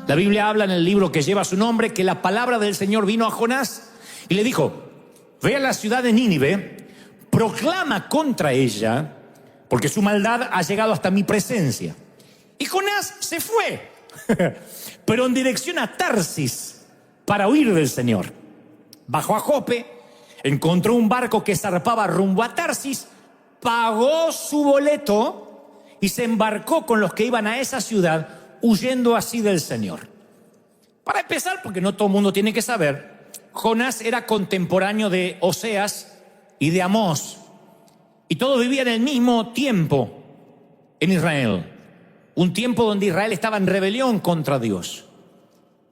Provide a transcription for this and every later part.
La Biblia habla en el libro que lleva su nombre que la palabra del Señor vino a Jonás y le dijo: ve a la ciudad de Nínive, proclama contra ella, porque su maldad ha llegado hasta mi presencia. Y Jonás se fue, pero en dirección a Tarsis, para huir del Señor. Bajó a Jope, encontró un barco que zarpaba rumbo a Tarsis, pagó su boleto y se embarcó con los que iban a esa ciudad, huyendo así del Señor. Para empezar, porque no todo el mundo tiene que saber, Jonás era contemporáneo de Oseas y de Amós, y todos vivían el mismo tiempo en Israel, un tiempo donde Israel estaba en rebelión contra Dios.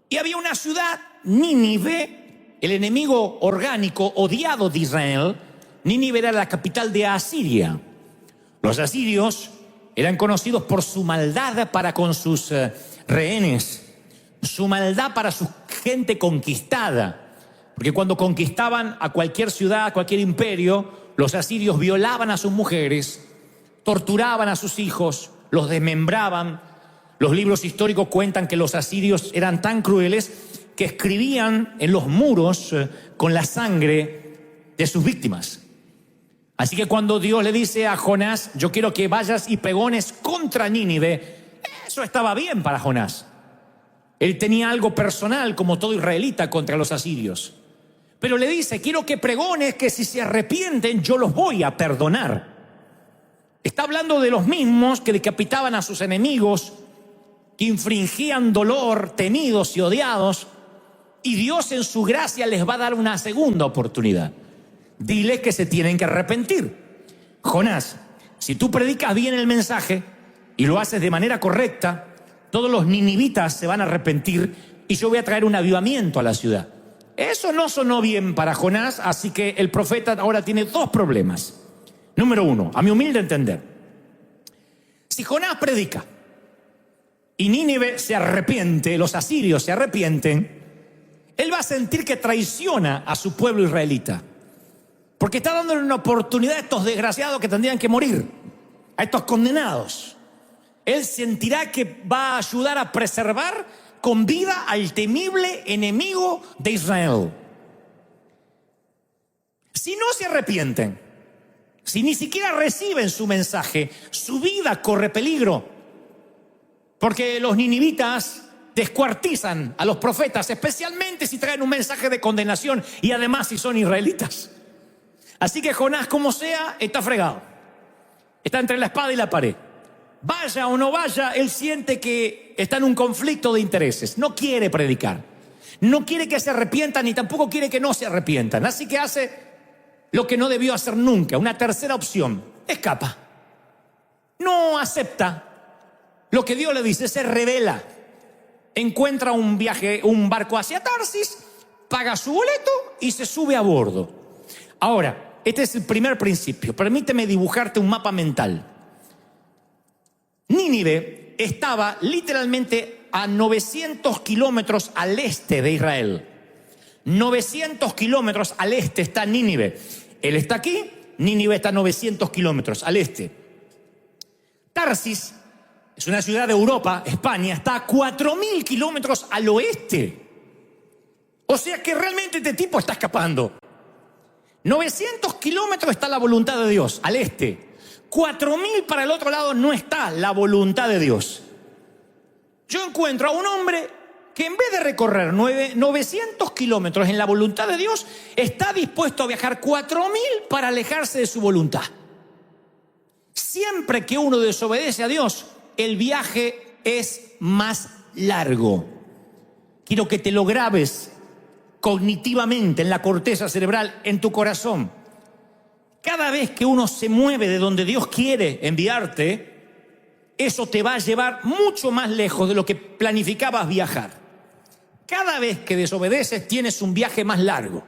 Y había una ciudad, Nínive, el enemigo orgánico odiado de Israel. Nínive era la capital de Asiria. Los asirios eran conocidos por su maldad para con sus rehenes, su maldad para su gente conquistada. Porque cuando conquistaban a cualquier ciudad, a cualquier imperio, los asirios violaban a sus mujeres, torturaban a sus hijos, los desmembraban. Los libros históricos cuentan que los asirios eran tan crueles que escribían en los muros con la sangre de sus víctimas. Así que cuando Dios le dice a Jonás: yo quiero que vayas y pregones contra Nínive, eso estaba bien para Jonás. Él tenía algo personal, como todo israelita, contra los asirios. Pero le dice: quiero que pregones que si se arrepienten yo los voy a perdonar. Está hablando de los mismos que decapitaban a sus enemigos, que infringían dolor, temidos y odiados, y Dios en su gracia les va a dar una segunda oportunidad. Diles que se tienen que arrepentir. Jonás, si tú predicas bien el mensaje y lo haces de manera correcta, todos los ninivitas se van a arrepentir y yo voy a traer un avivamiento a la ciudad. Eso no sonó bien para Jonás, así que el profeta ahora tiene dos problemas. Número uno, a mi humilde entender, si Jonás predica y Nínive se arrepiente, los asirios se arrepienten, él va a sentir que traiciona a su pueblo israelita, porque está dándole una oportunidad a estos desgraciados que tendrían que morir, a estos condenados. Él sentirá que va a ayudar a preservar con vida al temible enemigo de Israel. Si no se arrepienten, si ni siquiera reciben su mensaje, su vida corre peligro, porque los ninivitas descuartizan a los profetas, especialmente si traen un mensaje de condenación y además si son israelitas. Así que Jonás, como sea, está fregado. Está entre la espada y la pared. Vaya o no vaya, él siente que está en un conflicto de intereses. No quiere predicar. No quiere que se arrepientan ni tampoco quiere que no se arrepientan. Así que hace lo que no debió hacer nunca. Una tercera opción: escapa. No acepta lo que Dios le dice, se rebela. Encuentra un barco hacia Tarsis, paga su boleto y se sube a bordo. Ahora, este es el primer principio. Permíteme dibujarte un mapa mental. Nínive estaba literalmente a 900 kilómetros al este de Israel. 900 kilómetros al este está Nínive. Él está aquí, Nínive está a 900 kilómetros al este. Tarsis es una ciudad de Europa, España, está a 4.000 kilómetros al oeste. O sea que realmente este tipo está escapando. 900 kilómetros está la voluntad de Dios, al este. 4.000 para el otro lado no está la voluntad de Dios. Yo encuentro a un hombre que en vez de recorrer 900 kilómetros en la voluntad de Dios, está dispuesto a viajar 4.000 para alejarse de su voluntad. Siempre que uno desobedece a Dios, el viaje es más largo. Quiero que te lo grabes cognitivamente en la corteza cerebral, en tu corazón. Cada vez que uno se mueve de donde Dios quiere enviarte, eso te va a llevar mucho más lejos de lo que planificabas viajar. Cada vez que desobedeces tienes un viaje más largo.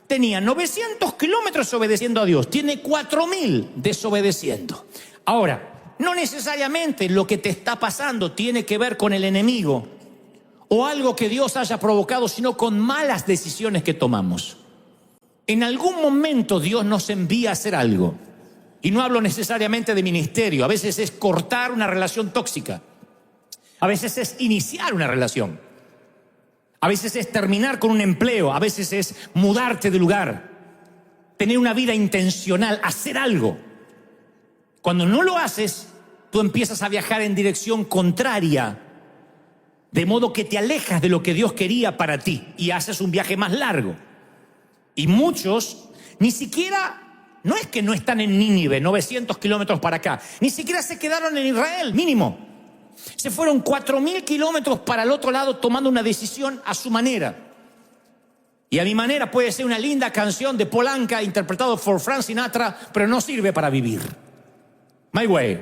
Tenía 900 kilómetros obedeciendo a Dios, tiene 4.000 desobedeciendo. Ahora, no necesariamente lo que te está pasando tiene que ver con el enemigo o algo que Dios haya provocado, sino con malas decisiones que tomamos. En algún momento Dios nos envía a hacer algo. Y no hablo necesariamente de ministerio, a veces es cortar una relación tóxica. A veces es iniciar una relación. A veces es terminar con un empleo. A veces es mudarte de lugar. Tener una vida intencional, hacer algo. Cuando no lo haces, tú empiezas a viajar en dirección contraria. De modo que te alejas de lo que Dios quería para ti y haces un viaje más largo. Y muchos ni siquiera, no es que no están en Nínive, 900 kilómetros para acá, ni siquiera se quedaron en Israel, mínimo. Se fueron 4.000 kilómetros para el otro lado tomando una decisión a su manera. Y a mi manera puede ser una linda canción de Paul Anka interpretado por Frank Sinatra, pero no sirve para vivir. My way.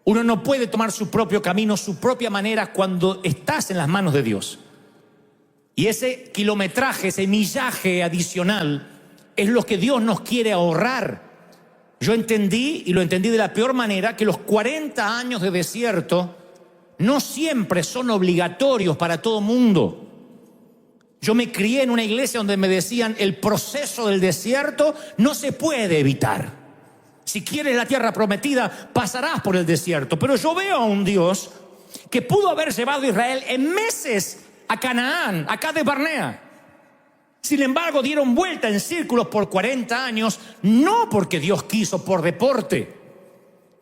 Uno no puede tomar su propio camino, su propia manera cuando estás en las manos de Dios. Y ese kilometraje, ese millaje adicional es lo que Dios nos quiere ahorrar. Yo entendí, y lo entendí de la peor manera, que los 40 años de desierto no siempre son obligatorios para todo mundo. Yo me crié en una iglesia donde me decían, el proceso del desierto no se puede evitar. Si quieres la tierra prometida, pasarás por el desierto. Pero yo veo a un Dios que pudo haber llevado a Israel en meses a Canaán, a Cades Barnea. Sin embargo, dieron vuelta en círculos por 40 años, no porque Dios quiso, por deporte.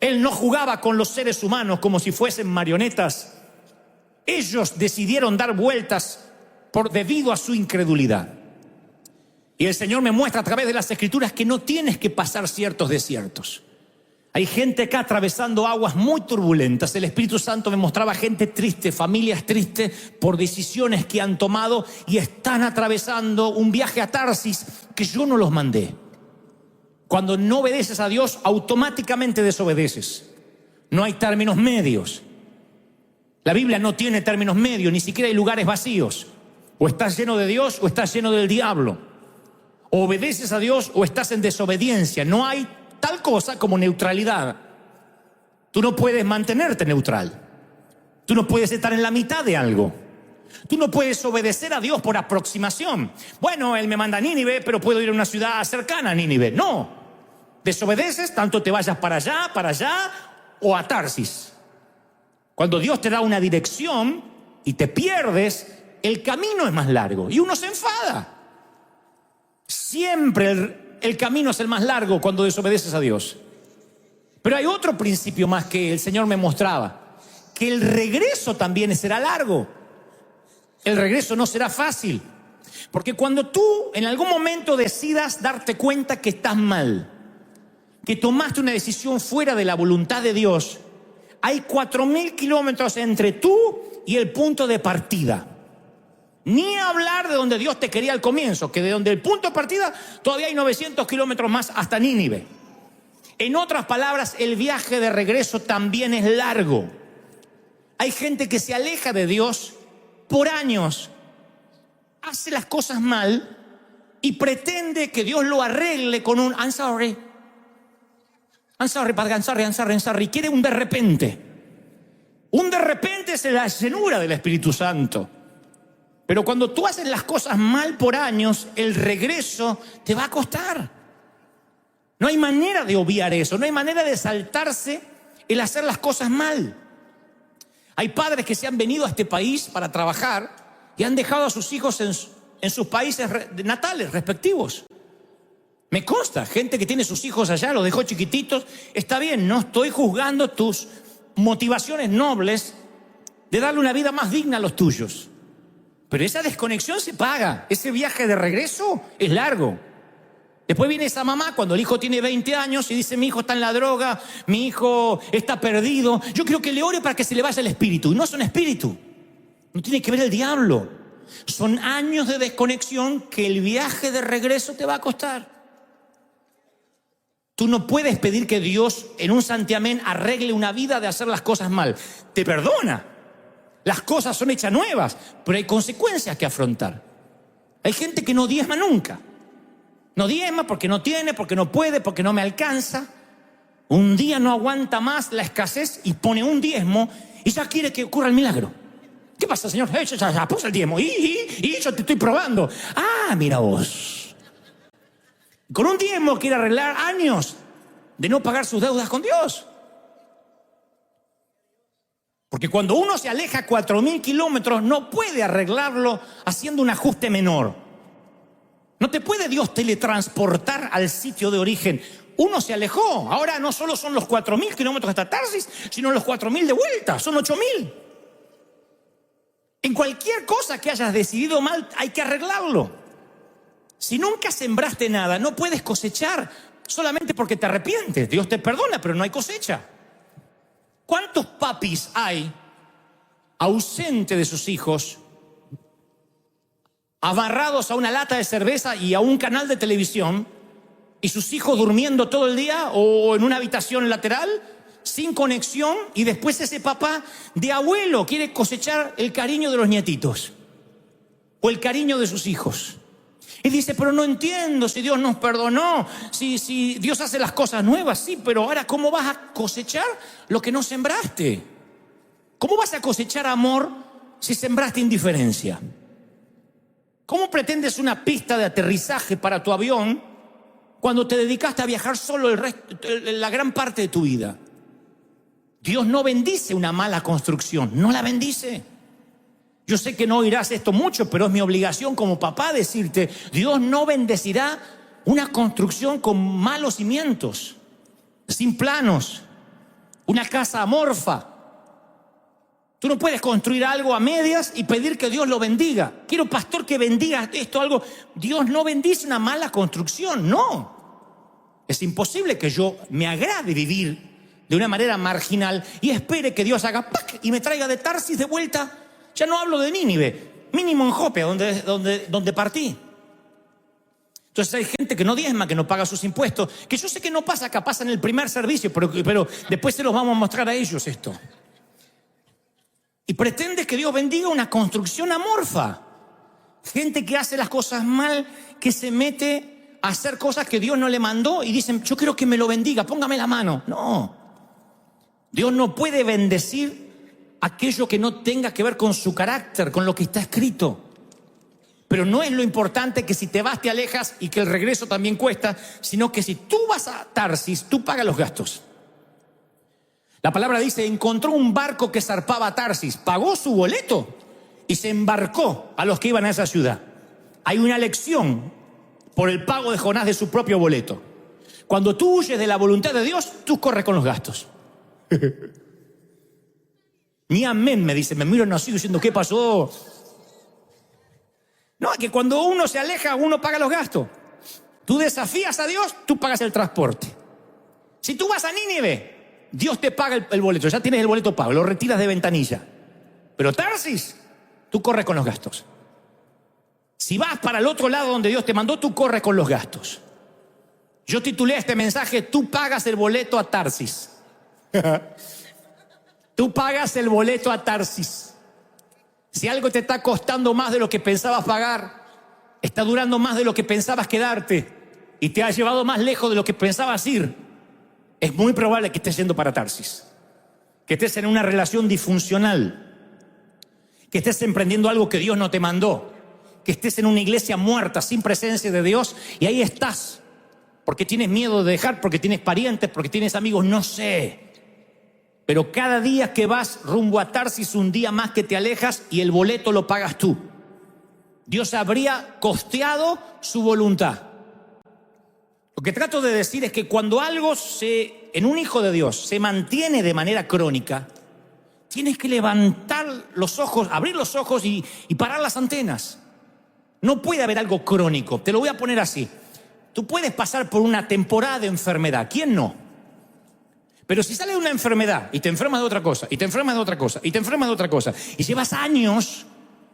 Él no jugaba con los seres humanos como si fuesen marionetas. Ellos decidieron dar vueltas debido a su incredulidad. Y el Señor me muestra a través de las Escrituras que no tienes que pasar ciertos desiertos. Hay gente acá atravesando aguas muy turbulentas. El Espíritu Santo me mostraba gente triste, familias tristes por decisiones que han tomado y están atravesando un viaje a Tarsis que yo no los mandé. Cuando no obedeces a Dios, automáticamente desobedeces. No hay términos medios. La Biblia no tiene términos medios, ni siquiera hay lugares vacíos. O estás lleno de Dios o estás lleno del diablo. O obedeces a Dios o estás en desobediencia. No hay tal cosa como neutralidad. Tú no puedes mantenerte neutral. Tú no puedes estar en la mitad de algo. Tú no puedes obedecer a Dios por aproximación. Bueno, Él me manda a Nínive, pero puedo ir a una ciudad cercana a Nínive. No. Desobedeces, tanto te vayas para allá o a Tarsis. Cuando Dios te da una dirección y te pierdes, el camino es más largo y uno se enfada. Siempre el camino es el más largo cuando desobedeces a Dios. Pero hay otro principio más que el Señor me mostraba, que el regreso también será largo. El regreso no será fácil, porque cuando tú en algún momento decidas darte cuenta que estás mal, que tomaste una decisión fuera de la voluntad de Dios, hay 4.000 kilómetros entre tú y el punto de partida. Ni hablar de donde Dios te quería al comienzo, que de donde el punto de partida todavía hay 900 kilómetros más hasta Nínive. En otras palabras, el viaje de regreso también es largo. Hay gente que se aleja de Dios por años, hace las cosas mal y pretende que Dios lo arregle con un I'm sorry, I'm sorry. Quiere un de repente. Un de repente es la llenura del Espíritu Santo. Pero cuando tú haces las cosas mal por años, el regreso te va a costar. No hay manera de obviar eso, no hay manera de saltarse el hacer las cosas mal. Hay padres que se han venido a este país para trabajar y han dejado a sus hijos en sus países natales respectivos. Me consta, gente que tiene sus hijos allá, los dejó chiquititos. Está bien, no estoy juzgando tus motivaciones nobles de darle una vida más digna a los tuyos. Pero esa desconexión se paga. Ese viaje de regreso es largo. Después viene esa mamá cuando el hijo tiene 20 años y dice: mi hijo está en la droga, mi hijo está perdido. Yo quiero que le ore para que se le vaya el espíritu. Y no es un espíritu. No tiene que ver el diablo. Son años de desconexión que el viaje de regreso te va a costar. Tú no puedes pedir que Dios en un santiamén arregle una vida de hacer las cosas mal. Te perdona. Las cosas son hechas nuevas, pero hay consecuencias que afrontar. Hay gente que no diezma nunca. No diezma porque no tiene, porque no puede, porque no me alcanza. Un día no aguanta más la escasez y pone un diezmo y ya quiere que ocurra el milagro. ¿Qué pasa, Señor? Ya puse el diezmo y yo te estoy probando. Ah, mira vos. Con un diezmo quiere arreglar años de no pagar sus deudas con Dios. Porque cuando uno se aleja 4.000 kilómetros, no puede arreglarlo haciendo un ajuste menor. No te puede Dios teletransportar al sitio de origen. Uno se alejó. Ahora no solo son los 4.000 kilómetros hasta Tarsis, sino los 4.000 de vuelta. Son 8.000. En cualquier cosa que hayas decidido mal, hay que arreglarlo. Si nunca sembraste nada, no puedes cosechar solamente porque te arrepientes. Dios te perdona, pero no hay cosecha. ¿Cuántos papis hay ausentes de sus hijos, amarrados a una lata de cerveza y a un canal de televisión, y sus hijos durmiendo todo el día o en una habitación lateral, sin conexión, y después ese papá de abuelo quiere cosechar el cariño de los nietitos o el cariño de sus hijos? Y dice, pero no entiendo, si Dios nos perdonó, si Dios hace las cosas nuevas, sí, pero ahora ¿cómo vas a cosechar lo que no sembraste? ¿Cómo vas a cosechar amor si sembraste indiferencia? ¿Cómo pretendes una pista de aterrizaje para tu avión cuando te dedicaste a viajar solo la gran parte de tu vida? Dios no bendice una mala construcción, no la bendice. Yo sé que no oirás esto mucho, pero es mi obligación como papá decirte, Dios no bendecirá una construcción con malos cimientos, sin planos, una casa amorfa. Tú no puedes construir algo a medias y pedir que Dios lo bendiga. Quiero, pastor, que bendiga esto, algo. Dios no bendice una mala construcción, no. Es imposible que yo me agrade vivir de una manera marginal y espere que Dios haga ¡pac! Y me traiga de Tarsis de vuelta. Ya no hablo de Nínive, mínimo en Jope, donde partí. Entonces hay gente que no diezma, que no paga sus impuestos, que yo sé que no pasa acá, pasa en el primer servicio, pero después se los vamos a mostrar a ellos esto. Y pretende que Dios bendiga una construcción amorfa. Gente que hace las cosas mal, que se mete a hacer cosas que Dios no le mandó y dicen, yo quiero que me lo bendiga, póngame la mano. No, Dios no puede bendecir aquello que no tenga que ver con su carácter, con lo que está escrito. Pero no es lo importante que si te vas te alejas y que el regreso también cuesta, sino que si tú vas a Tarsis, tú pagas los gastos. La palabra dice, encontró un barco que zarpaba a Tarsis, pagó su boleto y se embarcó a los que iban a esa ciudad. Hay una lección por el pago de Jonás de su propio boleto. Cuando tú huyes de la voluntad de Dios, tú corres con los gastos. Ni amén, me dice, me miran así diciendo, ¿qué pasó? No, es que cuando uno se aleja, uno paga los gastos. Tú desafías a Dios, tú pagas el transporte. Si tú vas a Nínive, Dios te paga el boleto, ya tienes el boleto pago, lo retiras de ventanilla. Pero Tarsis, tú corres con los gastos. Si vas para el otro lado donde Dios te mandó, tú corres con los gastos. Yo titulé este mensaje, tú pagas el boleto a Tarsis. Tú pagas el boleto a Tarsis. Si algo te está costando más de lo que pensabas pagar, está durando más de lo que pensabas quedarte y te ha llevado más lejos de lo que pensabas ir, es muy probable que estés yendo para Tarsis, que estés en una relación disfuncional, que estés emprendiendo algo que Dios no te mandó, que estés en una iglesia muerta sin presencia de Dios y ahí estás porque tienes miedo de dejar, porque tienes parientes, porque tienes amigos, no sé. Pero cada día que vas rumbo a Tarsis, un día más que te alejas y el boleto lo pagas tú. Dios habría costeado su voluntad. Lo que trato de decir es que cuando algo en un hijo de Dios se mantiene de manera crónica, tienes que levantar los ojos, abrir los ojos y parar las antenas. No puede haber algo crónico. Te lo voy a poner así. Tú puedes pasar por una temporada de enfermedad. ¿Quién no? Pero si sale de una enfermedad y te enfermas de otra cosa, y te enfermas de otra cosa, y te enfermas de otra cosa, y llevas años,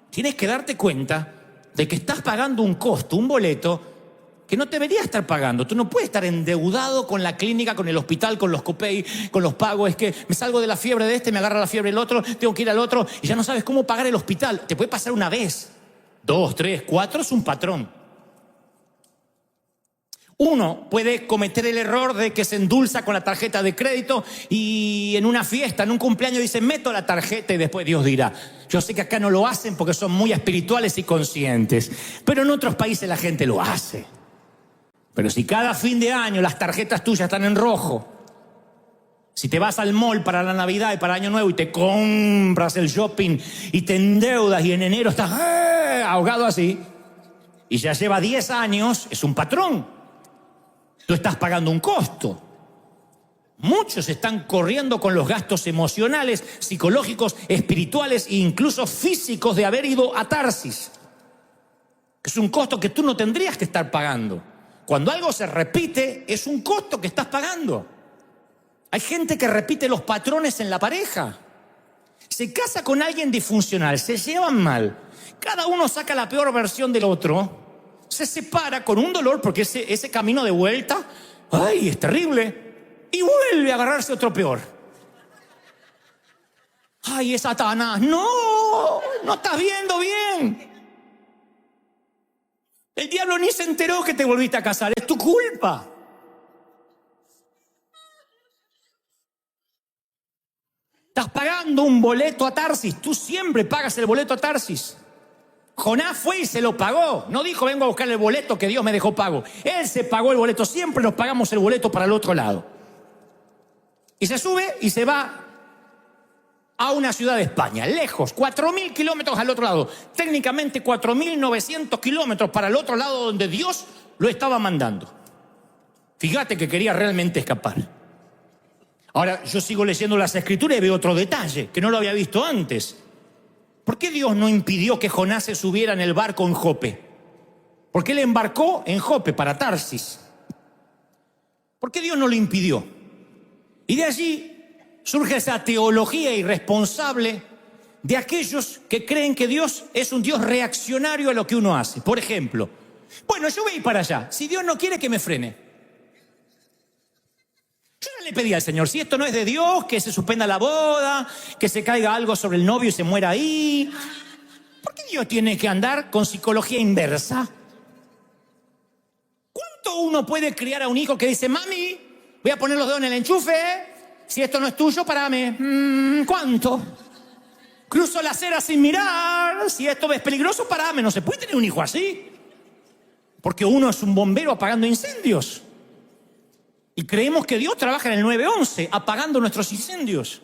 tienes que darte cuenta de que estás pagando un costo, un boleto, que no deberías estar pagando. Tú no puedes estar endeudado con la clínica, con el hospital, con los copay, con los pagos. Es que me salgo de la fiebre de este, me agarra la fiebre del otro, tengo que ir al otro, y ya no sabes cómo pagar el hospital. Te puede pasar una vez, 2, 3, 4, es un patrón. Uno puede cometer el error de que se endulza con la tarjeta de crédito y en una fiesta, en un cumpleaños dice, meto la tarjeta y después Dios dirá. Yo sé que acá no lo hacen porque son muy espirituales y conscientes, pero en otros países la gente lo hace. Pero si cada fin de año las tarjetas tuyas están en rojo Si te vas al mall para la Navidad y para el Año Nuevo y te compras el shopping y te endeudas y en enero estás ahogado así y ya lleva 10 años, es un patrón. Tú estás pagando un costo. Muchos están corriendo con los gastos emocionales, psicológicos, espirituales e incluso físicos de haber ido a Tarsis. Es un costo que tú no tendrías que estar pagando. Cuando algo se repite, es un costo que estás pagando. Hay gente que repite los patrones en la pareja. Se casa con alguien disfuncional, se llevan mal. Cada uno saca la peor versión del otro. Se separa con un dolor porque ese camino de vuelta, ¡ay, es terrible! Y vuelve a agarrarse otro peor. ¡Ay, es Satanás! ¡No! ¡No estás viendo bien! El diablo ni se enteró que te volviste a casar. Es tu culpa. Estás pagando un boleto a Tarsis. Tú siempre pagas el boleto a Tarsis. Jonás fue y se lo pagó. No dijo, vengo a buscar el boleto que Dios me dejó pago. Él se pagó el boleto. Siempre nos pagamos el boleto para el otro lado. Y se sube y se va a una ciudad de España, lejos, 4.000 kilómetros al otro lado. Técnicamente 4.900 kilómetros para el otro lado donde Dios lo estaba mandando. Fíjate que quería realmente escapar. Ahora, yo sigo leyendo las Escrituras y veo otro detalle que no lo había visto antes. ¿Por qué Dios no impidió que Jonás se subiera en el barco en Jope? ¿Por qué él embarcó en Jope para Tarsis? ¿Por qué Dios no lo impidió? Y de allí surge esa teología irresponsable de aquellos que creen que Dios es un Dios reaccionario a lo que uno hace. Por ejemplo, bueno, yo voy a ir para allá. Si Dios no quiere, que me frene. Yo ya le pedí al Señor, si esto no es de Dios, que se suspenda la boda, que se caiga algo sobre el novio y se muera ahí. ¿Por qué Dios tiene que andar con psicología inversa? ¿Cuánto uno puede criar a un hijo que dice, mami, voy a poner los dedos en el enchufe, si esto no es tuyo, parame? ¿Cuánto? Cruzo la acera sin mirar, si esto es peligroso, parame. No se puede tener un hijo así, porque uno es un bombero apagando incendios. Y creemos que Dios trabaja en el 911, apagando nuestros incendios.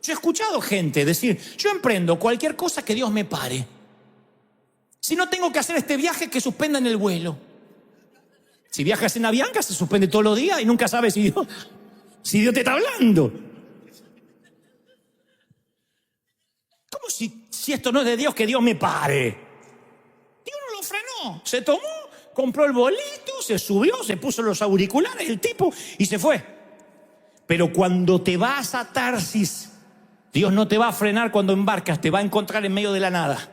Yo he escuchado gente decir, yo emprendo cualquier cosa que Dios me pare. Si no tengo que hacer este viaje, que suspendan el vuelo. Si viajas en Avianca, se suspende todos los días y nunca sabes si Dios te está hablando. ¿Cómo si esto no es de Dios, que Dios me pare? Dios no lo frenó, se tomó, compró el boleto, se subió, se puso los auriculares, el tipo, y se fue. Pero cuando te vas a Tarsis, Dios no te va a frenar cuando embarcas, te va a encontrar en medio de la nada.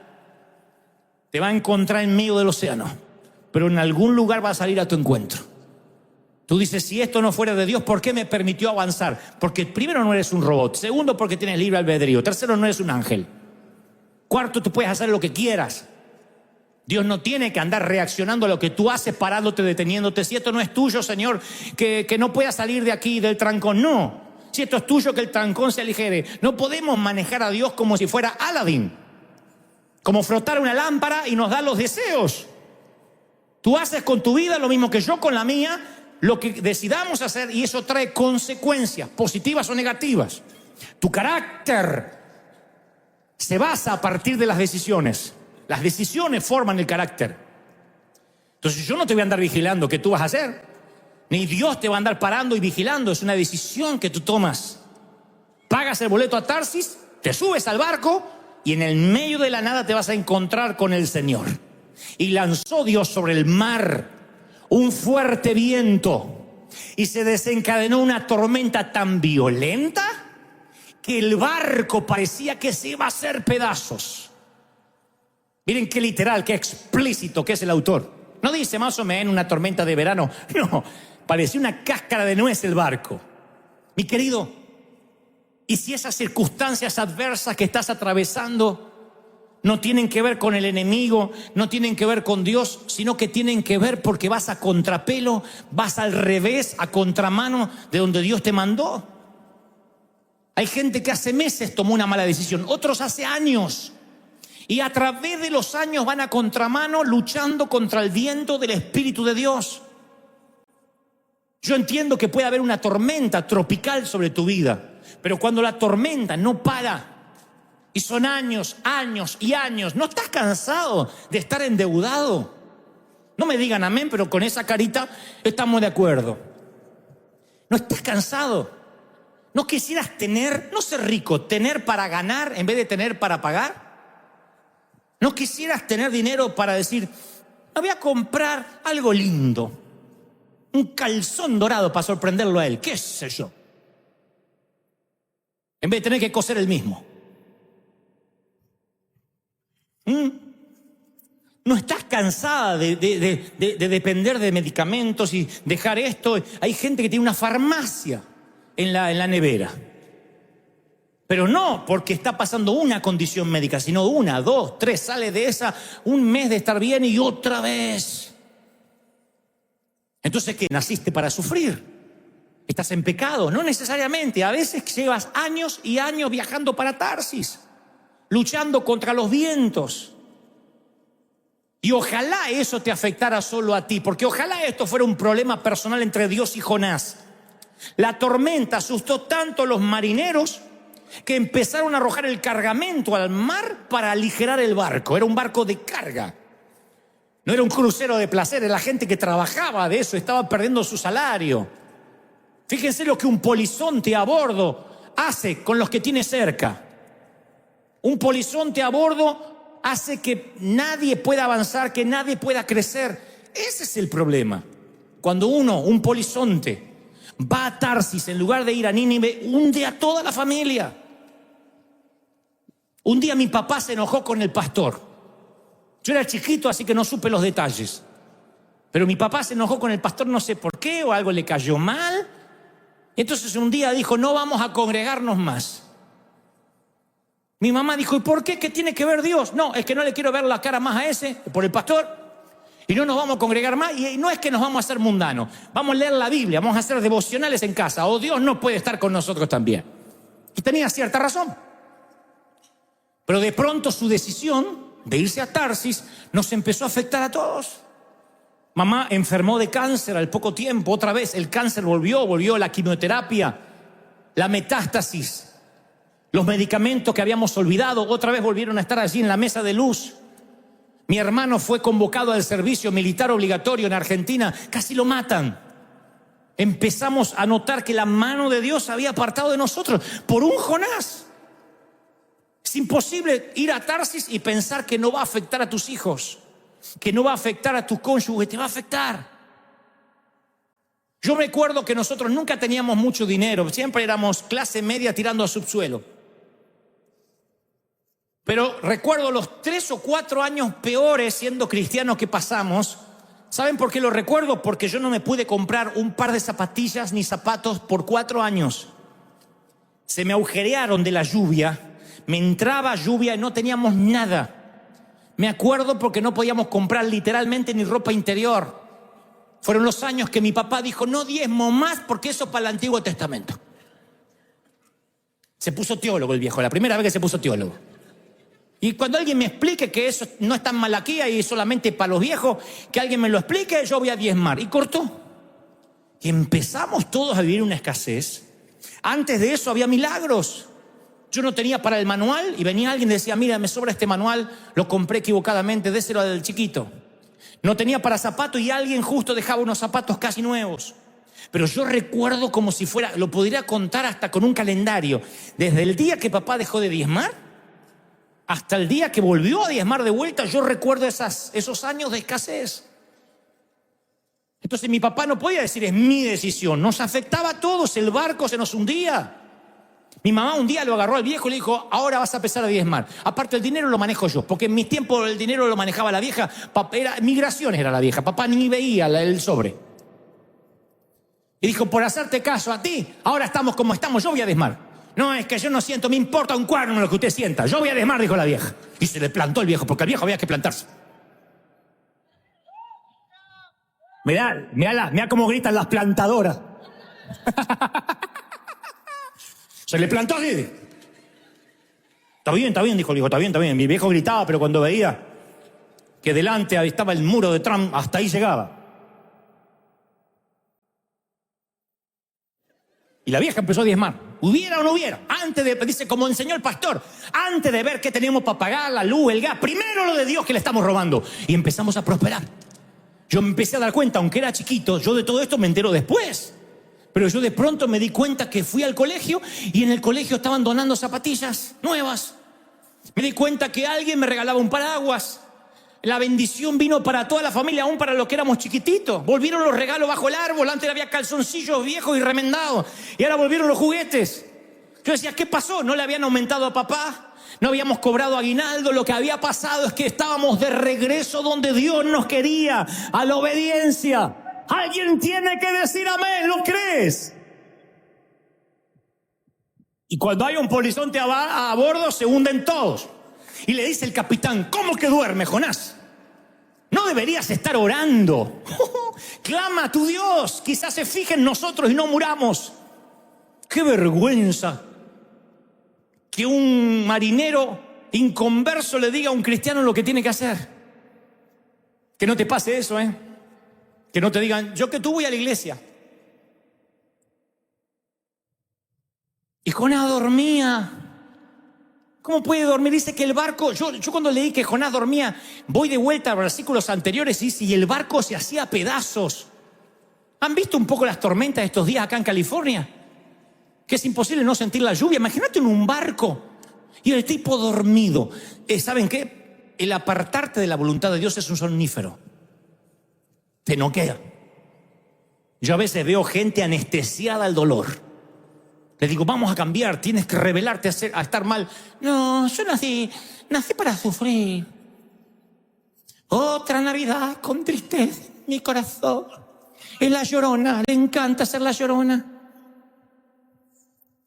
Te va a encontrar en medio del océano. Pero en algún lugar va a salir a tu encuentro. Tú dices, si esto no fuera de Dios, ¿por qué me permitió avanzar? Porque primero, no eres un robot. Segundo, porque tienes libre albedrío. Tercero, no eres un ángel. Cuarto, tú puedes hacer lo que quieras. Dios no tiene que andar reaccionando a lo que tú haces, parándote, deteniéndote. Si esto no es tuyo, Señor, que no puedas salir de aquí del trancón. No. Si esto es tuyo, que el trancón se aligere. No podemos manejar a Dios como si fuera Aladín. Como frotar una lámpara y nos da los deseos. Tú haces con tu vida lo mismo que yo con la mía, lo que decidamos hacer, y eso trae consecuencias, positivas o negativas. Tu carácter se basa a partir de las decisiones. Las decisiones forman el carácter. Entonces yo no te voy a andar vigilando qué tú vas a hacer, ni Dios te va a andar parando y vigilando. Es una decisión que tú tomas. Pagas el boleto a Tarsis, te subes al barco y en el medio de la nada te vas a encontrar con el Señor. Y lanzó Dios sobre el mar un fuerte viento y se desencadenó una tormenta tan violenta que el barco parecía que se iba a hacer pedazos. Miren qué literal, qué explícito que es el autor. No dice más o menos una tormenta de verano. No, parecía una cáscara de nuez el barco. Mi querido, ¿y si esas circunstancias adversas que estás atravesando no tienen que ver con el enemigo, no tienen que ver con Dios, sino que tienen que ver porque vas a contrapelo, vas al revés, a contramano de donde Dios te mandó? Hay gente que hace meses tomó una mala decisión, otros hace años. Y a través de los años van a contramano luchando contra el viento del Espíritu de Dios. Yo entiendo que puede haber una tormenta tropical sobre tu vida, pero cuando la tormenta no para, y son años, años y años, ¿no estás cansado de estar endeudado? No me digan amén, pero con esa carita estamos de acuerdo. ¿No estás cansado? ¿No quisieras tener, no ser rico, tener para ganar en vez de tener para pagar? ¿No quisieras tener dinero para decir, me voy a comprar algo lindo, un calzón dorado para sorprenderlo a él, qué sé yo? En vez de tener que coser el mismo. ¿No estás cansada de depender de medicamentos y dejar esto? Hay gente que tiene una farmacia en la nevera. Pero no porque está pasando una condición médica, sino una, dos, tres, sale de esa, un mes de estar bien y otra vez. Entonces, ¿qué? ¿Naciste para sufrir? ¿Estás en pecado? No necesariamente. A veces llevas años y años viajando para Tarsis, luchando contra los vientos. Y ojalá eso te afectara solo a ti, porque ojalá esto fuera un problema personal entre Dios y Jonás. La tormenta asustó tanto a los marineros que empezaron a arrojar el cargamento al mar para aligerar el barco. Era un barco de carga. No era un crucero de placer, era la gente que trabajaba de eso, estaba perdiendo su salario. Fíjense lo que un polizonte a bordo hace con los que tiene cerca. Un polizonte a bordo hace que nadie pueda avanzar, que nadie pueda crecer. Ese es el problema. Cuando un polizonte, va a Tarsis en lugar de ir a Nínive, hunde a toda la familia. Un día mi papá se enojó con el pastor. Yo era chiquito, así que no supe los detalles. Pero mi papá se enojó con el pastor, no sé por qué, o algo le cayó mal. Entonces un día dijo, no vamos a congregarnos más. Mi mamá dijo, ¿y por qué? ¿Qué tiene que ver Dios? No, es que no le quiero ver la cara más a ese, por el pastor, y no nos vamos a congregar más, y no es que nos vamos a hacer mundanos, vamos a leer la Biblia, vamos a hacer devocionales en casa, o Dios no puede estar con nosotros también. Y tenía cierta razón. Pero de pronto su decisión de irse a Tarsis nos empezó a afectar a todos. Mamá enfermó de cáncer al poco tiempo, otra vez el cáncer volvió la quimioterapia, la metástasis. Los medicamentos que habíamos olvidado otra vez volvieron a estar allí en la mesa de luz. Mi hermano fue convocado al servicio militar obligatorio en Argentina. Casi lo matan. Empezamos a notar que la mano de Dios había apartado de nosotros por un Jonás. Es imposible ir a Tarsis y pensar que no va a afectar a tus hijos, que no va a afectar a tu cónyuge, te va a afectar. Yo recuerdo que nosotros nunca teníamos mucho dinero, siempre éramos clase media tirando a subsuelo. Pero recuerdo los 3 o 4 años peores siendo cristianos que pasamos. ¿Saben por qué lo recuerdo? Porque yo no me pude comprar un par de zapatillas ni zapatos por 4 años. Se me agujerearon de la lluvia, me entraba lluvia y no teníamos nada. Me acuerdo porque no podíamos comprar literalmente ni ropa interior. Fueron los años que mi papá dijo, no diezmo más porque eso para el Antiguo Testamento. Se puso teólogo el viejo, la primera vez que se puso teólogo. Y cuando alguien me explique que eso no es tan Malaquía y solamente para los viejos, que alguien me lo explique, yo voy a diezmar. Y cortó. Y empezamos todos a vivir una escasez. Antes de eso había milagros. Yo no tenía para el manual y venía alguien y decía, mira, me sobra este manual, lo compré equivocadamente, déselo al chiquito. No tenía para zapatos y alguien justo dejaba unos zapatos casi nuevos. Pero yo recuerdo como si fuera, lo podría contar hasta con un calendario. Desde el día que papá dejó de diezmar hasta el día que volvió a diezmar de vuelta, yo recuerdo esos años de escasez. Entonces mi papá no podía decir, es mi decisión. Nos afectaba a todos, el barco se nos hundía. Mi mamá un día lo agarró al viejo y le dijo, ahora vas a empezar a diezmar. Aparte el dinero lo manejo yo, porque en mis tiempos el dinero lo manejaba la vieja. Migraciones era la vieja, papá ni veía el sobre. Y dijo, por hacerte caso a ti, ahora estamos como estamos, yo voy a diezmar. No, es que yo no siento, me importa un cuerno lo que usted sienta. Yo voy a diezmar, dijo la vieja. Y se le plantó el viejo, porque al viejo había que plantarse. Mirá cómo gritan las plantadoras. Se le plantó así. Está bien, dijo el viejo, está bien. Mi viejo gritaba, pero cuando veía que delante estaba el muro de Trump, hasta ahí llegaba. Y la vieja empezó a diezmar. Hubiera o no hubiera. Dice, como enseñó el pastor, antes de ver qué teníamos para pagar, la luz, el gas, primero lo de Dios que le estamos robando. Y empezamos a prosperar. Yo me empecé a dar cuenta, aunque era chiquito, yo de todo esto me entero después. Pero yo de pronto me di cuenta que fui al colegio y en el colegio estaban donando zapatillas nuevas. Me di cuenta que alguien me regalaba un paraguas. La bendición vino para toda la familia, aún para los que éramos chiquititos. Volvieron los regalos bajo el árbol. Antes había calzoncillos viejos y remendados. Y ahora volvieron los juguetes. Yo decía, ¿qué pasó? ¿No le habían aumentado a papá? ¿No habíamos cobrado aguinaldo? Lo que había pasado es que estábamos de regreso donde Dios nos quería, a la obediencia. Alguien tiene que decir amén, ¿lo crees? Y cuando hay un polizonte a bordo, se hunden todos. Y le dice el capitán, ¿cómo que duerme, Jonás? No deberías estar orando. Clama a tu Dios, quizás se fije en nosotros y no muramos. ¡Qué vergüenza! Que un marinero inconverso le diga a un cristiano lo que tiene que hacer. Que no te pase eso, ¿eh? Que no te digan, yo que tú voy a la iglesia. Y Jonás dormía. ¿Cómo puede dormir? Dice que el barco, yo cuando leí que Jonás dormía, voy de vuelta a versículos anteriores y dice, y el barco se hacía pedazos. ¿Han visto un poco las tormentas de estos días acá en California? Que es imposible no sentir la lluvia. Imagínate en un barco y el tipo dormido. ¿Saben qué? El apartarte de la voluntad de Dios es un somnífero. Te noquea. Yo a veces veo gente anestesiada al dolor. Le digo, vamos a cambiar, tienes que rebelarte a estar mal. No, yo nací para sufrir. Otra Navidad con tristeza en mi corazón. Es la llorona, le encanta ser la llorona.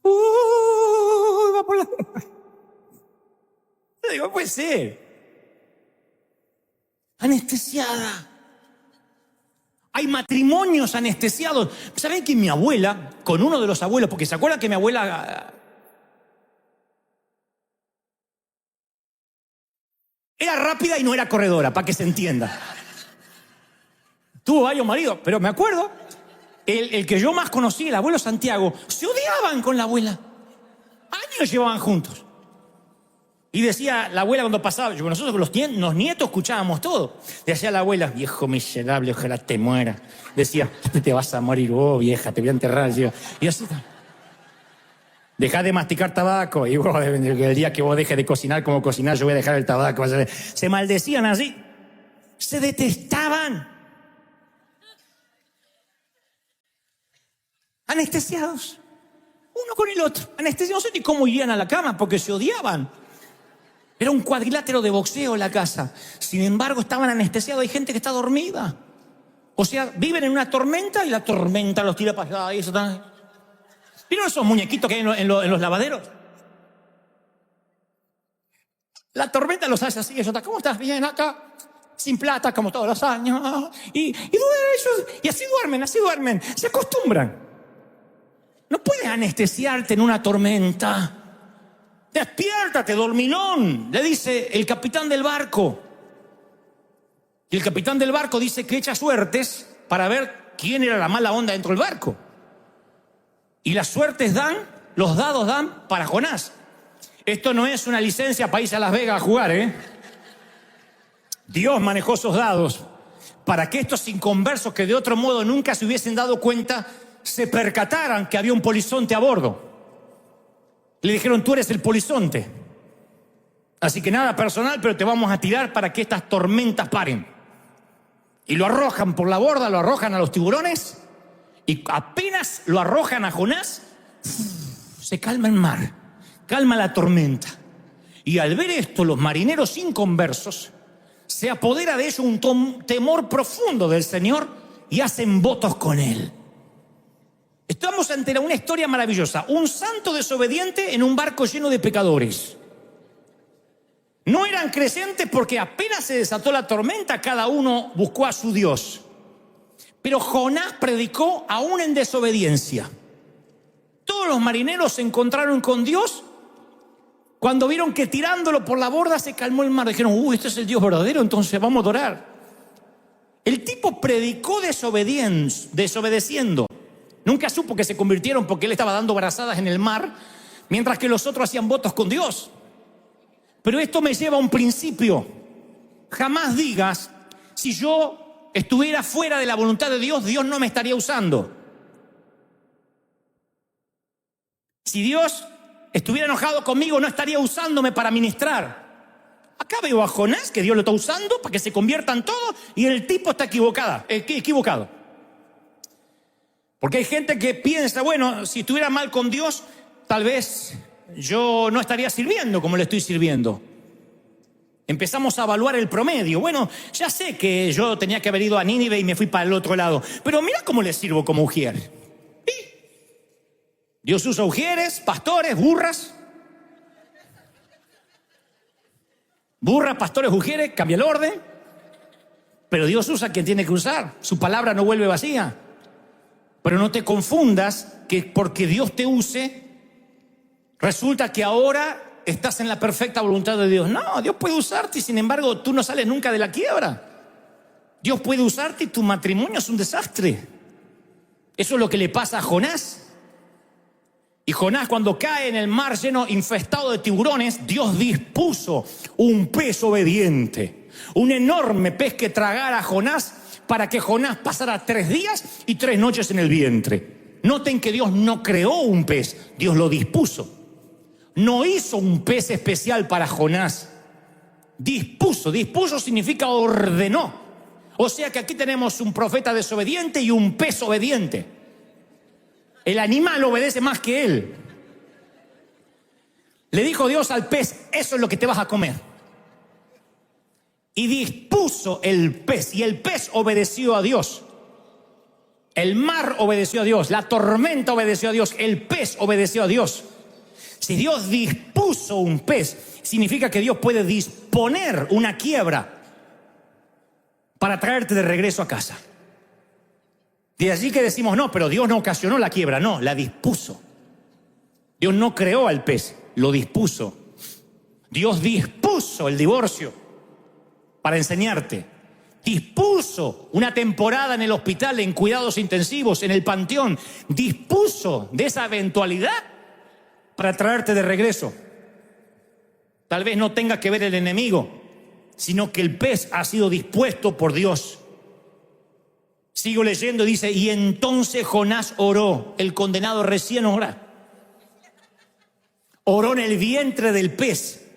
Va por la... Le digo, puede ser. Anestesiada. Hay matrimonios anestesiados. ¿Saben que mi abuela, con uno de los abuelos, porque se acuerdan que mi abuela era rápida y no era corredora, para que se entienda? Tuvo varios maridos, pero me acuerdo, el que yo más conocí, el abuelo Santiago, se odiaban con la abuela. Años llevaban juntos. Y decía la abuela cuando pasaba, nosotros los nietos escuchábamos todo. Decía la abuela, viejo miserable, ojalá te muera. Decía, te vas a morir vos, vieja, te voy a enterrar. Y así, dejá de masticar tabaco. Y vos, el día que vos dejes de cocinar como cocinar, yo voy a dejar el tabaco. Se maldecían así. Se detestaban. Anestesiados. Uno con el otro. Anestesiados. No sé ni cómo irían a la cama porque se odiaban. Era un cuadrilátero de boxeo la casa. Sin embargo, estaban anestesiados. Hay gente que está dormida. O sea, viven en una tormenta y la tormenta los tira para allá. Y eso está... ¿Vieron esos muñequitos que hay en los lavaderos? La tormenta los hace así. Eso está, ¿cómo estás? Bien, acá. Sin plata, como todos los años. Y así duermen. Se acostumbran. No puedes anestesiarte en una tormenta. Despiértate, dormilón, le dice el capitán del barco. Y el capitán del barco dice que echa suertes para ver quién era la mala onda dentro del barco. Y las suertes los dados dan para Jonás. Esto no es una licencia para irse a Las Vegas a jugar, ¿eh? Dios manejó esos dados para que estos inconversos que de otro modo nunca se hubiesen dado cuenta, se percataran que había un polizonte a bordo. Le dijeron, tú eres el polizonte. Así que nada personal, pero te vamos a tirar para que estas tormentas paren. Y lo arrojan por la borda, lo arrojan a los tiburones. Y apenas lo arrojan a Jonás, se calma el mar, calma la tormenta. Y al ver esto, los marineros inconversos, se apodera de ellos un temor profundo del Señor y hacen votos con Él. Estamos ante una historia maravillosa. Un santo desobediente en un barco lleno de pecadores. No eran creyentes porque apenas se desató la tormenta, cada uno buscó a su Dios. Pero Jonás predicó aún en desobediencia. Todos los marineros se encontraron con Dios cuando vieron que tirándolo por la borda se calmó el mar. Dijeron, este es el Dios verdadero, entonces vamos a adorar. El tipo predicó desobedeciendo. Nunca supo que se convirtieron porque él estaba dando brazadas en el mar, mientras que los otros hacían votos con Dios. Pero esto me lleva a un principio. Jamás digas, si yo estuviera fuera de la voluntad de Dios, Dios no me estaría usando. Si Dios estuviera enojado conmigo, no estaría usándome para ministrar. Acá veo a Jonás, que Dios lo está usando para que se conviertan todos, y el tipo está equivocado. Porque hay gente que piensa, bueno, si estuviera mal con Dios, tal vez yo no estaría sirviendo como le estoy sirviendo. Empezamos a evaluar el promedio. Bueno, ya sé que yo tenía que haber ido a Nínive y me fui para el otro lado, pero mira cómo le sirvo como ujier. ¿Sí? Dios usa ujieres, pastores, burras. Burras, pastores, ujieres, cambia el orden. Pero Dios usa a quien tiene que usar. Su palabra no vuelve vacía. Pero no te confundas que porque Dios te use, resulta que ahora estás en la perfecta voluntad de Dios. No, Dios puede usarte y sin embargo tú no sales nunca de la quiebra. Dios puede usarte y tu matrimonio es un desastre. Eso es lo que le pasa a Jonás. Y Jonás, cuando cae en el mar lleno, infestado de tiburones, Dios dispuso un pez obediente, un enorme pez que tragara a Jonás, para que Jonás pasara 3 días y 3 noches en el vientre. Noten que Dios no creó un pez, Dios lo dispuso. No hizo un pez especial para Jonás. Dispuso significa ordenó. O sea que aquí tenemos un profeta desobediente y un pez obediente. El animal obedece más que él. Le dijo Dios al pez, eso es lo que te vas a comer. Y dispuso el pez, y el pez obedeció a Dios. El mar obedeció a Dios, la tormenta obedeció a Dios, el pez obedeció a Dios. Si Dios dispuso un pez, significa que Dios puede disponer una quiebra para traerte de regreso a casa. De allí que decimos, no, pero Dios no ocasionó la quiebra, no, la dispuso. Dios no creó al pez, lo dispuso. Dios dispuso el divorcio para enseñarte. Dispuso una temporada en el hospital, en cuidados intensivos, en el panteón. Dispuso de esa eventualidad para traerte de regreso. Tal vez no tenga que ver el enemigo, sino que el pez ha sido dispuesto por Dios. Sigo leyendo, dice, y entonces Jonás oró. El condenado recién ora. Oró en el vientre del pez.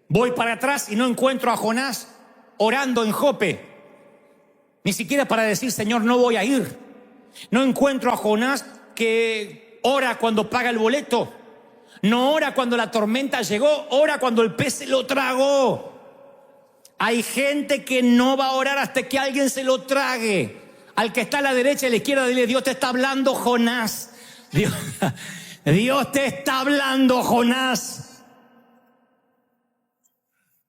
Voy para atrás y no encuentro a Jonás orando en Jope. Ni siquiera para decir, Señor, no voy a ir. No encuentro a Jonás que ora cuando paga el boleto. No ora cuando la tormenta llegó, ora cuando el pez se lo tragó. Hay gente que no va a orar hasta que alguien se lo trague. Al que está a la derecha y a la izquierda, dile, Dios te está hablando, Jonás. Dios te está hablando, Jonás.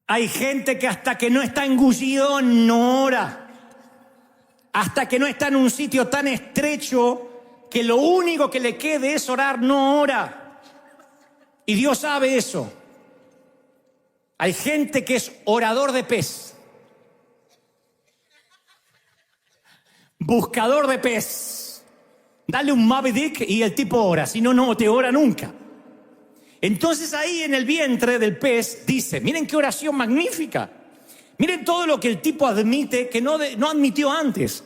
Hay gente que hasta que no está engullido no ora. Hasta que no está en un sitio tan estrecho que lo único que le quede es orar, no ora. Y Dios sabe eso. Hay gente que es orador de pez. Buscador de pez. Dale un Moby Dick y el tipo ora. Si no, no te ora nunca. Entonces ahí en el vientre del pez dice, miren qué oración magnífica. Miren todo lo que el tipo admite que no admitió antes.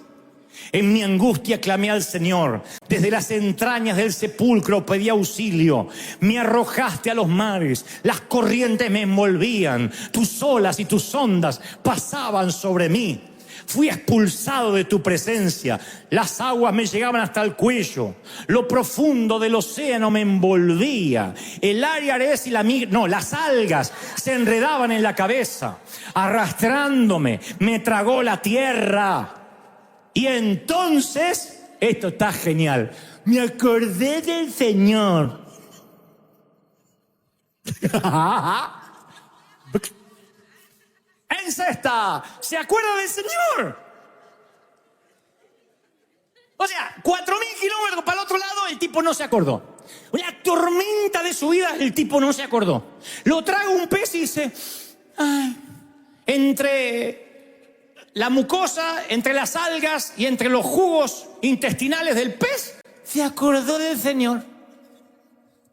En mi angustia clamé al Señor. Desde las entrañas del sepulcro pedí auxilio. Me arrojaste a los mares. Las corrientes me envolvían. Tus olas y tus ondas pasaban sobre mí. Fui expulsado de tu presencia. Las aguas me llegaban hasta el cuello. Lo profundo del océano me envolvía. El Ariares y las algas se enredaban en la cabeza. Arrastrándome, me tragó la tierra. Y entonces, esto está genial, me acordé del Señor. En cesta, ¿se acuerda del Señor? O sea, 4.000 kilómetros para el otro lado, el tipo no se acordó. Una tormenta de su vida, el tipo no se acordó. Lo traga un pez y dice, ay, entre la mucosa, entre las algas y entre los jugos intestinales del pez, Se acordó del Señor.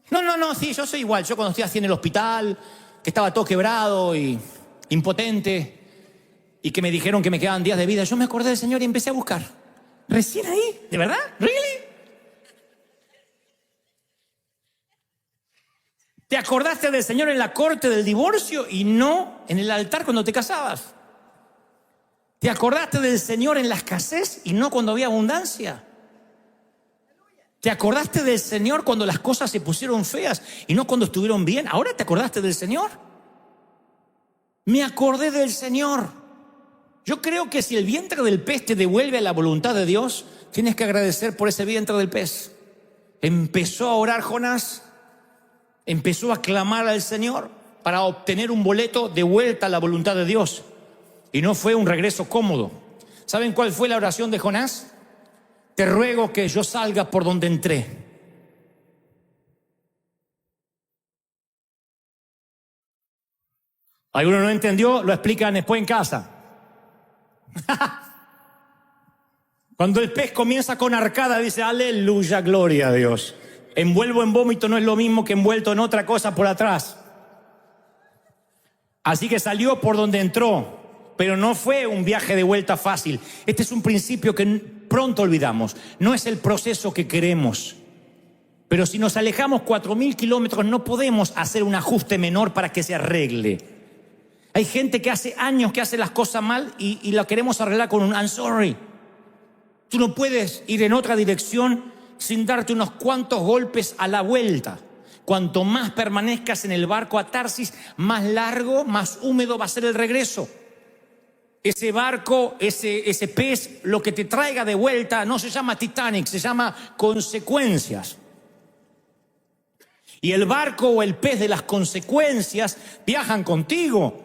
No, sí, yo soy igual. Yo cuando estoy así en el hospital, que estaba todo quebrado y impotente, y que me dijeron que me quedaban días de vida, yo me acordé del Señor y empecé a buscar. Recién ahí, ¿de verdad? ¿Really? ¿Te acordaste del Señor en la corte del divorcio y no en el altar cuando te casabas? ¿Te acordaste del Señor en la escasez y no cuando había abundancia? ¿Te acordaste del Señor cuando las cosas se pusieron feas y no cuando estuvieron bien? ¿Ahora te acordaste del Señor? Me acordé del Señor. Yo creo que si el vientre del pez te devuelve a la voluntad de Dios, tienes que agradecer por ese vientre del pez. Empezó a orar Jonás, empezó a clamar al Señor para obtener un boleto de vuelta a la voluntad de Dios. Y no fue un regreso cómodo. ¿Saben cuál fue la oración de Jonás? Te ruego que yo salga por donde entré. ¿Alguno no entendió? Lo explican después en casa. Cuando el pez comienza con arcada, dice, aleluya, gloria a Dios. Envuelvo en vómito no es lo mismo que envuelto en otra cosa por atrás. Así que salió por donde entró. Pero no fue un viaje de vuelta fácil. Este es un principio que pronto olvidamos. No es el proceso que queremos. Pero si nos alejamos 4.000 kilómetros, no podemos hacer un ajuste menor para que se arregle. Hay gente que hace años que hace las cosas mal y la queremos arreglar con un I'm sorry. Tú no puedes ir en otra dirección sin darte unos cuantos golpes a la vuelta. Cuanto más permanezcas en el barco a Tarsis, más largo, más húmedo va a ser el regreso. Ese barco, ese pez, lo que te traiga de vuelta no se llama Titanic, se llama consecuencias. Y el barco o el pez de las consecuencias viajan contigo.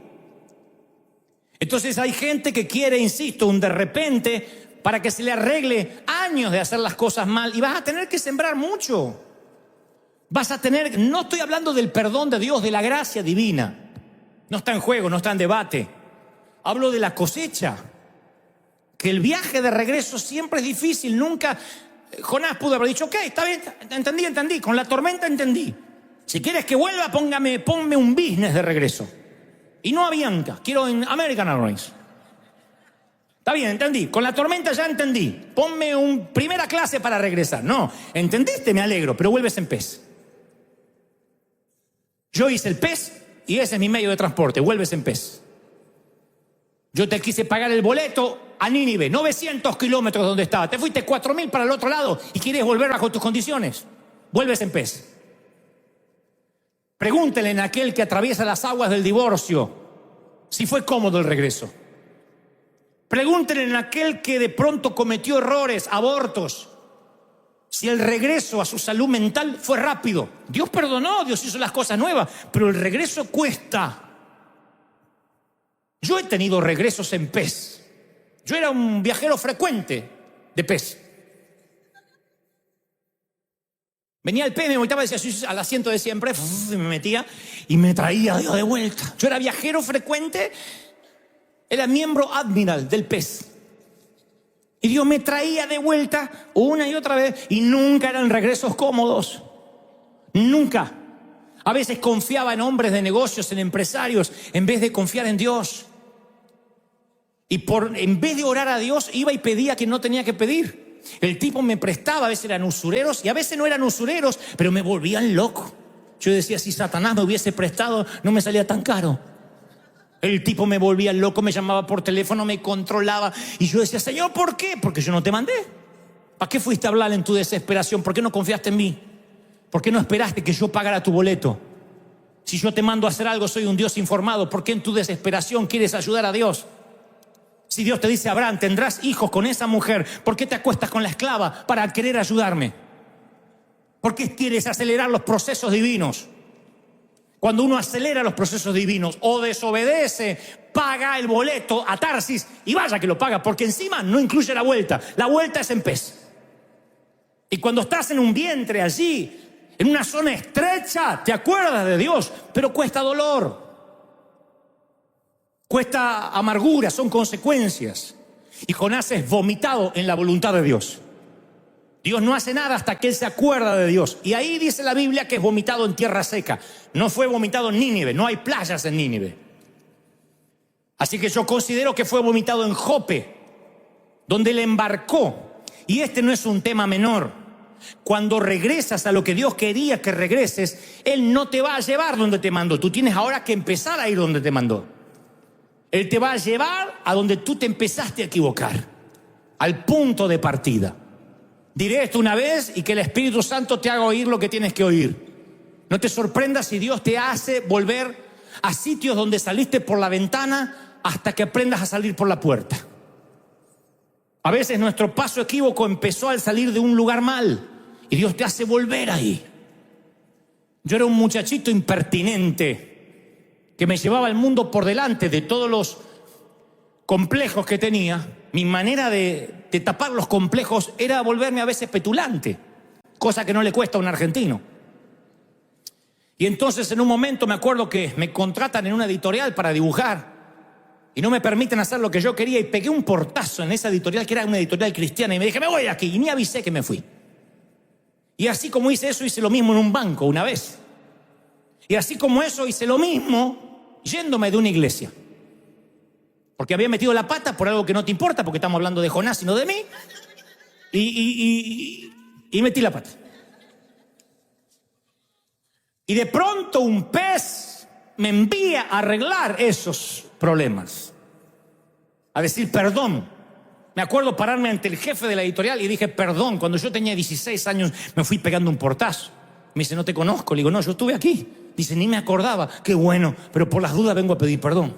Entonces hay gente que quiere, insisto, un de repente para que se le arregle años de hacer las cosas mal. Y vas a tener que sembrar mucho. Vas a tener, no estoy hablando del perdón de Dios, de la gracia divina. No está en juego, no está en debate. Hablo de la cosecha, que el viaje de regreso siempre es difícil. Nunca, Jonás pudo haber dicho, ok, está bien, entendí, con la tormenta entendí. Si quieres que vuelva, ponme un business de regreso. Y no a Bianca, quiero en American Airlines. Está bien, entendí, con la tormenta ya entendí. Ponme un primera clase para regresar. No, ¿entendiste? Me alegro, pero vuelves en pez. Yo hice el pez y ese es mi medio de transporte, vuelves en pez. Yo te quise pagar el boleto a Nínive, 900 kilómetros donde estaba. Te fuiste 4.000 para el otro lado y quieres volver bajo tus condiciones. Vuelves en pez. Pregúntele a aquel que atraviesa las aguas del divorcio si fue cómodo el regreso. Pregúntele a aquel que de pronto cometió errores, abortos, si el regreso a su salud mental fue rápido. Dios perdonó, Dios hizo las cosas nuevas, pero el regreso cuesta. Yo he tenido regresos en pez. Yo era un viajero frecuente de pez. Venía el pez, me volteaba y decía al asiento de siempre, y me metía y me traía de vuelta. Yo era viajero frecuente, era miembro admiral del pez. Y Dios me traía de vuelta una y otra vez y nunca eran regresos cómodos. Nunca. A veces confiaba en hombres de negocios, en empresarios, en vez de confiar en Dios. Y en vez de orar a Dios, iba y pedía que no tenía que pedir. El tipo me prestaba, a veces eran usureros y a veces no eran usureros, pero me volvían loco. Yo decía, si Satanás me hubiese prestado, no me salía tan caro. El tipo me volvía loco, me llamaba por teléfono, me controlaba. Y yo decía, Señor, ¿por qué? Porque yo no te mandé. ¿Para qué fuiste a hablar en tu desesperación? ¿Por qué no confiaste en mí? ¿Por qué no esperaste que yo pagara tu boleto? Si yo te mando a hacer algo, soy un Dios informado. ¿Por qué en tu desesperación quieres ayudar a Dios? Si Dios te dice, Abraham, tendrás hijos con esa mujer, ¿por qué te acuestas con la esclava para querer ayudarme? ¿Por qué quieres acelerar los procesos divinos? Cuando uno acelera los procesos divinos o desobedece, paga el boleto a Tarsis y vaya que lo paga, porque encima no incluye la vuelta. La vuelta es en pez. Y cuando estás en un vientre allí, en una zona estrecha, te acuerdas de Dios, pero cuesta dolor. Cuesta amargura, son consecuencias. Y Jonás es vomitado en la voluntad de Dios. Dios no hace nada hasta que Él se acuerda de Dios. Y ahí dice la Biblia que es vomitado en tierra seca. No fue vomitado en Nínive, no hay playas en Nínive. Así que yo considero que fue vomitado en Jope, donde Él embarcó. Y este no es un tema menor. Cuando regresas a lo que Dios quería que regreses, Él no te va a llevar donde te mandó. Tú tienes ahora que empezar a ir donde te mandó. Él te va a llevar a donde tú te empezaste a equivocar, al punto de partida. Diré esto una vez y que el Espíritu Santo te haga oír lo que tienes que oír. No te sorprendas si Dios te hace volver a sitios donde saliste por la ventana hasta que aprendas a salir por la puerta. A veces nuestro paso equívoco empezó al salir de un lugar mal y Dios te hace volver ahí. Yo era un muchachito impertinente que me llevaba el mundo por delante de todos los complejos que tenía. Mi manera de tapar los complejos era volverme a veces petulante, cosa que no le cuesta a un argentino. Y entonces en un momento me acuerdo que me contratan en una editorial para dibujar y no me permiten hacer lo que yo quería y pegué un portazo en esa editorial que era una editorial cristiana y me dije, me voy de aquí, y ni avisé que me fui. Y así como hice eso, hice lo mismo en un banco una vez. Y así como eso, hice lo mismo yéndome de una iglesia. Porque había metido la pata por algo que no te importa, porque estamos hablando de Jonás, sino de mí. Y metí la pata. Y de pronto un pez me envía a arreglar esos problemas. A decir perdón. Me acuerdo pararme ante el jefe de la editorial y dije perdón. Cuando yo tenía 16 años me fui pegando un portazo. Me dice, no te conozco. Le digo, no, yo estuve aquí. Dice, ni me acordaba. Qué bueno, pero por las dudas vengo a pedir perdón.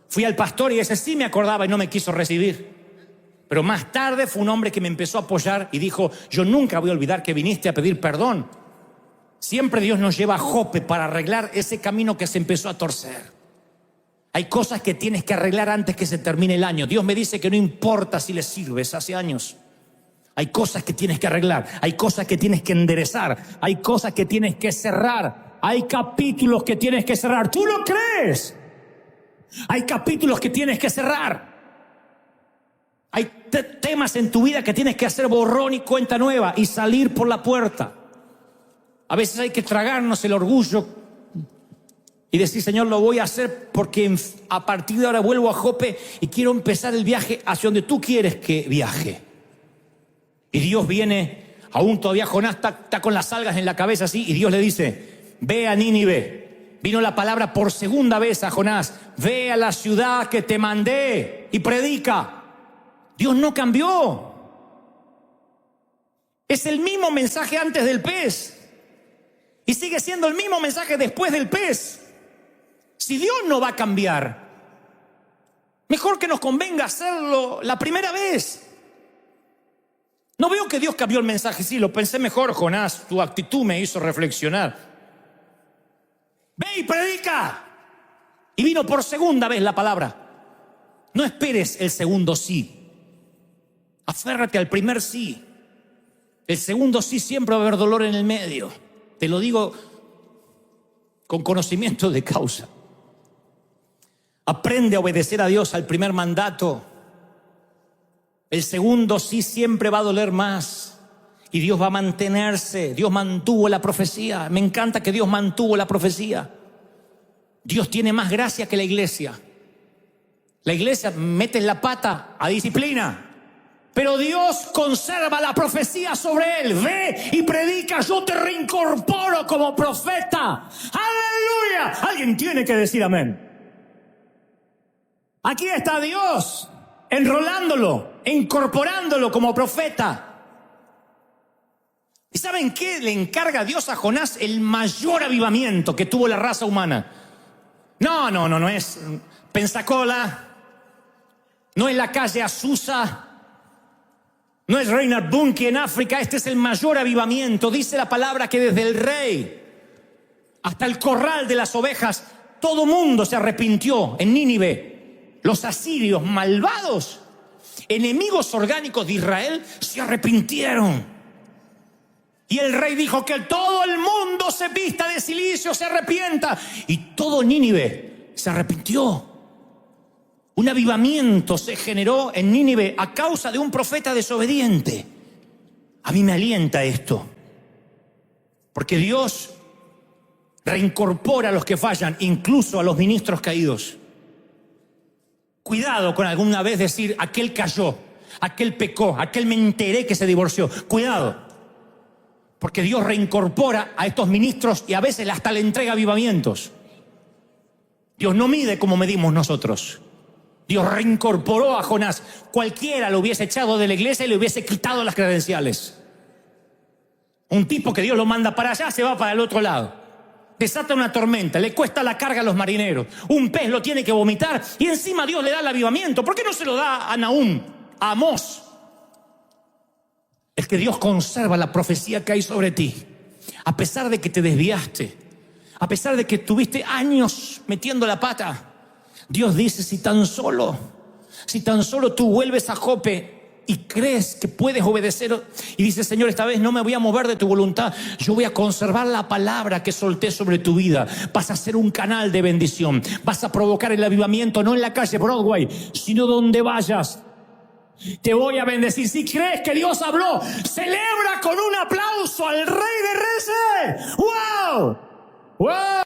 Fui al pastor y ese sí me acordaba y no me quiso recibir. Pero más tarde fue un hombre que me empezó a apoyar y dijo, yo nunca voy a olvidar que viniste a pedir perdón. Siempre Dios nos lleva a Jope para arreglar ese camino que se empezó a torcer. Hay cosas que tienes que arreglar antes que se termine el año. Dios me dice que no importa si le sirves hace años. Hay cosas que tienes que arreglar, hay cosas que tienes que enderezar, hay cosas que tienes que cerrar, hay capítulos que tienes que cerrar. ¿Tú lo crees? Hay capítulos que tienes que cerrar. Hay temas en tu vida que tienes que hacer borrón y cuenta nueva y salir por la puerta. A veces hay que tragarnos el orgullo y decir, Señor, lo voy a hacer porque a partir de ahora vuelvo a Jope y quiero empezar el viaje hacia donde tú quieres que viaje. Y Dios viene, aún todavía Jonás está con las algas en la cabeza así, y Dios le dice, ve a Nínive. Vino la palabra por segunda vez a Jonás, ve a la ciudad que te mandé y predica. Dios no cambió. Es el mismo mensaje antes del pez y sigue siendo el mismo mensaje después del pez. Si Dios no va a cambiar, mejor que nos convenga hacerlo la primera vez. No veo que Dios cambió el mensaje. Sí, lo pensé mejor, Jonás, tu actitud me hizo reflexionar. Ve y predica. Y vino por segunda vez la palabra. No esperes el segundo sí. Aférrate al primer sí. El segundo sí siempre va a haber dolor en el medio. Te lo digo con conocimiento de causa. Aprende a obedecer a Dios al primer mandato. El segundo sí siempre va a doler más. Y Dios va a mantenerse. Dios mantuvo la profecía. Me encanta que Dios mantuvo la profecía. Dios tiene más gracia que la iglesia. La iglesia mete la pata a disciplina, pero Dios conserva la profecía sobre él. Ve y predica, yo te reincorporo como profeta. ¡Aleluya! Alguien tiene que decir amén. Aquí está Dios enrolándolo, incorporándolo como profeta. ¿Y saben qué le encarga a Dios a Jonás? El mayor avivamiento que tuvo la raza humana. No es Pensacola, no es la calle Azusa, no es Reinhard Bonnke en África. Este es el mayor avivamiento. Dice la palabra que desde el rey hasta el corral de las ovejas, todo mundo se arrepintió en Nínive. Los asirios malvados, enemigos orgánicos de Israel, se arrepintieron. Y el rey dijo que todo el mundo se vista de cilicio, se arrepienta. Y todo Nínive se arrepintió. Un avivamiento se generó en Nínive a causa de un profeta desobediente. A mí me alienta esto, porque Dios reincorpora a los que fallan, incluso a los ministros caídos. Cuidado con alguna vez decir, aquel cayó, aquel pecó, aquel me enteré que se divorció. Cuidado, porque Dios reincorpora a estos ministros y a veces hasta le entrega avivamientos. Dios no mide como medimos nosotros. Dios reincorporó a Jonás. Cualquiera lo hubiese echado de la iglesia y le hubiese quitado las credenciales. Un tipo que Dios lo manda para allá se va para el otro lado. Desata una tormenta, le cuesta la carga a los marineros. Un pez lo tiene que vomitar y encima Dios le da el avivamiento. ¿Por qué no se lo da a Nahum, a Amós? Es que Dios conserva la profecía que hay sobre ti. A pesar de que te desviaste, a pesar de que tuviste años metiendo la pata, Dios dice, si tan solo tú vuelves a Jope y crees que puedes obedecer y dices, Señor, esta vez no me voy a mover de tu voluntad, yo voy a conservar la palabra que solté sobre tu vida. Vas a ser un canal de bendición, vas a provocar el avivamiento, no en la calle Broadway, sino donde vayas. Te voy a bendecir. Si crees que Dios habló, celebra con un aplauso al Rey de Reyes. ¡Wow! ¡Wow!